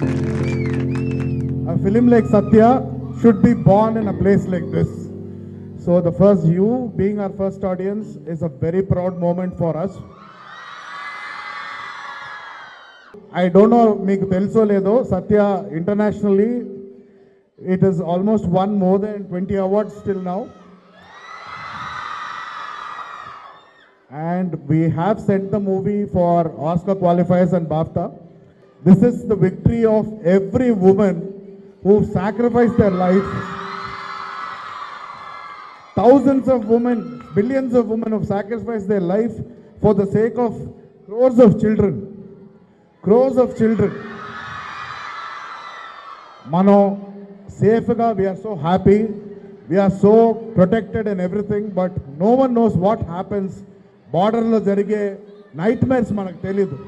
A film like Satya should be born in a place like this. So the first, you being our first audience, is a very proud moment for us. I don't know మీకు తెలుసో లేదో, Satya internationally it is almost won more than 20 awards till now. And we have sent the movie for Oscar qualifiers and BAFTA. This is the victory of every woman who sacrificed their life. Thousands of women, billions of women have sacrificed their life for the sake of crores of children. Crores of children. Mano, safe ga, we are so happy. We are so protected and everything, but no one knows what happens. Border lo jarige nightmares manaku teliyadu.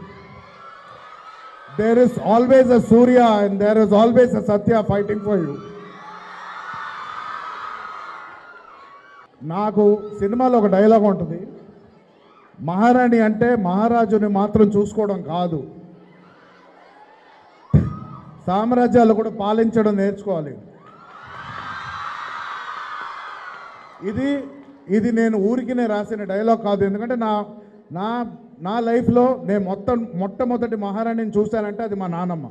There is always a Surya and there is always a Satya fighting for you. నాకు సినిమాలో ఒక dialogue ఉంటుంది, మహారాణి అంటే మహారాజుని మాత్రం చూసుకోవడం కాదు, సామ్రాజ్యాలు కూడా పాలించడం నేర్చుకోవాలి. ఇది నేను ఊరికినే రాసిన డైలాగ్ కాదు, ఎందుకంటే నా లైఫ్లో నేను మొట్టమొదటి మహారాణిని చూశానంటే అది మా నాన్నమ్మ.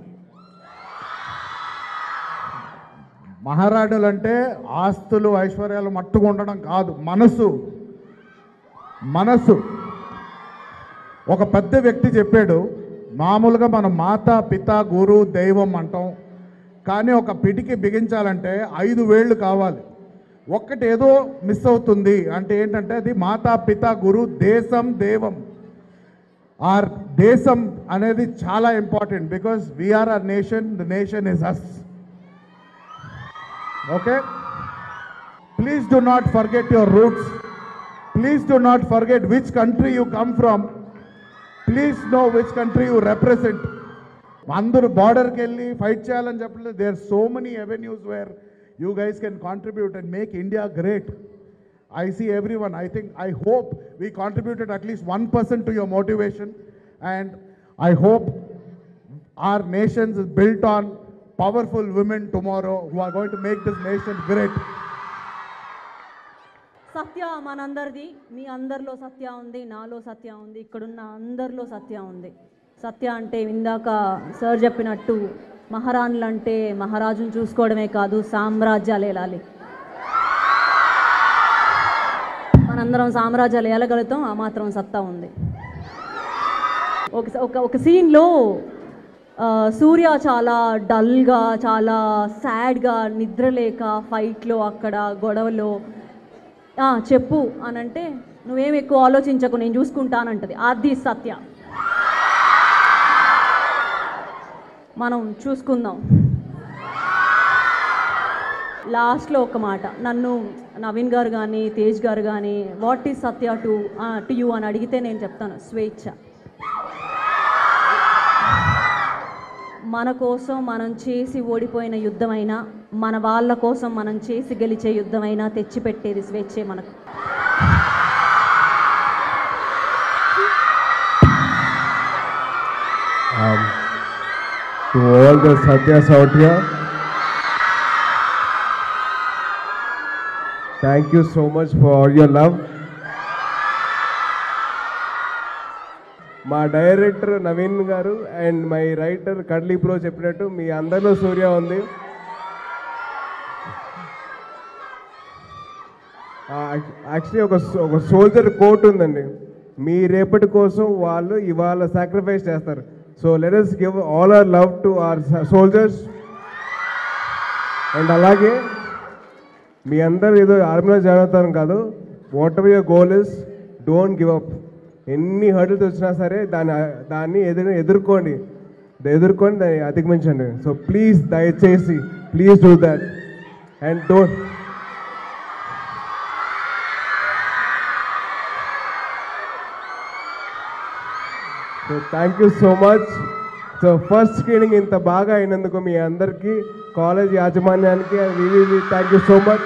మహారాణులు అంటే ఆస్తులు ఐశ్వర్యాలు మట్టుకు ఉండడం కాదు, మనసు. ఒక పెద్ద వ్యక్తి చెప్పాడు, మామూలుగా మనం మాత పిత గురు దైవం అంటాం, కానీ ఒక పిడికి బిగించాలంటే 5 వేళ్ళు కావాలి. ఒక్కటి ఏదో మిస్ అవుతుంది అంటే ఏంటంటే అది మాతా పిత గురు దేశం దేవం. ఆర్ దేశం అనేది చాలా important, because we are our nation, the nation is us. Okay, please do not forget your roots. Please do not forget which country you come from. Please know which country you represent. అందరూ బార్డర్కి వెళ్ళి fight చేయాలని చెప్పలేదు. There are so many avenues where you guys can contribute and make India great. I see everyone. I hope we contributed at least 1% to your motivation, and I hope our nation is built on powerful women tomorrow who are going to make this nation great. సత్య మనందరిది, మీ అందరిలో సత్య ఉంది, నాలో సత్య ఉంది, ఇక్కడున్న అందరిలో సత్య ఉంది. సత్య అంటే ఇందాక sir చెప్పినట్టు మహారాణులు అంటే మహారాజును చూసుకోవడమే కాదు, సామ్రాజ్యాలు ఏలాలి. మనందరం సామ్రాజ్యాలు ఏలగలుగుతాం, ఆ మాత్రం సత్తా ఉంది. ఒక సీన్లో సూర్య చాలా డల్గా, చాలా సాడ్గా, నిద్రలేక ఫైట్లో అక్కడ గొడవలో చెప్పు అని అంటే, నువ్వేం ఎక్కువ ఆలోచించకు నేను చూసుకుంటానంటది. అది సత్య. మనం చూసుకుందాం. లాస్ట్లో ఒక మాట, నన్ను నవీన్ గారు కానీ తేజ్ గారు కానీ what is Satya to you అని అడిగితే నేను చెప్తాను, స్వేచ్ఛ. మన కోసం మనం చేసి ఓడిపోయిన యుద్ధమైనా, మన వాళ్ళ కోసం మనం చేసి గెలిచే యుద్ధమైనా తెచ్చిపెట్టేది స్వేచ్ఛే మనకు. To all the Satyas out here, thank you so much for all your love. మా డైరెక్టర్ నవీన్ గారు అండ్ మై రైటర్ కడ్లీ ప్రో చెప్పినట్టు మీ అందరిలో సూర్య ఉంది. యాక్చువల్లీ ఒక సోల్జర్ కోట్ ఉందండి, మీ రేపటి కోసం వాళ్ళు ఇవాళ సాక్రిఫైస్ చేస్తారు. So let us give all our love to our soldiers. And alage మీ అందరూ ఏదో ఆర్మీలో జాయిన్ అవుతారు కాదు, what ever your goal is, don't give up. ఎన్ని హర్డిల్స్ వచ్చినా సరే దాన్ని ఎదుర్కొని దాన్ని అధిగమించండి. సో ప్లీజ్ దయచేసి please do that and don't. So thank you so much. So first screening ఇంత బాగా అయినందుకు మీ అందరికీ, కాలేజ్ యాజమాన్యానికి థ్యాంక్ యూ సో మచ్.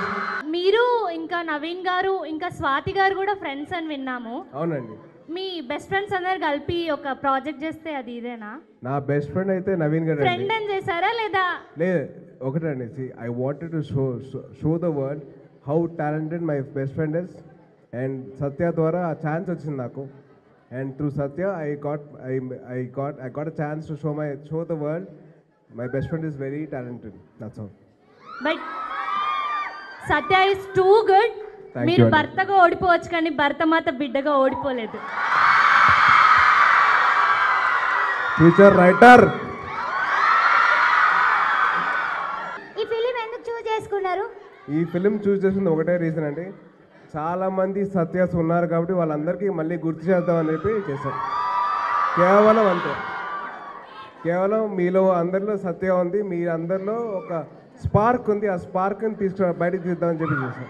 మీరు ఇంకా నవీన్ నవీన్ గారు ఇంకా స్వాతి గారు కూడా ఫ్రెండ్స్ అని విన్నాము. అవునండి. మీ బెస్ట్ ఫ్రెండ్స్ అందరు కలిపి ఒక ప్రాజెక్ట్ చేస్తే అది ఇదేనా? నా బెస్ట్ ఫ్రెండ్ అయితే నవీన్ గారు ఫ్రెండ్ అని చేశారా లేదా? లేదు, ఒకటండి. I wanted to show the world how talented my best friend is. And Satya ద్వారా ఆ ఛాన్స్ వచ్చింది నాకు. And through Satya I got a chance to show the world my best friend is very talented. That's all. But Satya is too good. మీరు భర్తగా ఓడిపోవచ్చు కానీ భర్త మాత బిడ్డగా ఓడిపోలేదు. Future writer. ఈ ఫిలిం ఎందుకు చూస్ చేసుకున్నారు? ఈ ఫిలిం చూస్ చేసింది ఒకటే రీజన్ అండి, చాలామంది సత్యాస్ ఉన్నారు కాబట్టి వాళ్ళందరికీ మళ్ళీ గుర్తు చేద్దామని చెప్పి చేశాం. కేవలం అంతే. కేవలం మీలో అందరిలో సత్య ఉంది, మీ అందరిలో ఒక స్పార్క్ ఉంది. ఆ స్పార్క్ని బయటకు తీద్దామని చెప్పి చేశాం.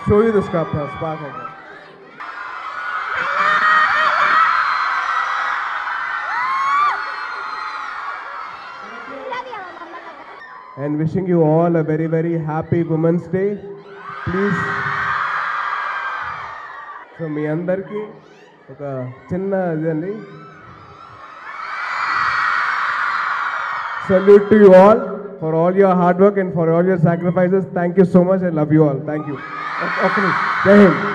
Show you the spark. And wishing you all a very, very happy Women's Day. Please. So మీ అందరికీ ఒక చిన్న ఇదండి. Salute to you all for all your hard work and for all your sacrifices. Thank you so much. I love you all. Thank you. Okay. Jai Hind.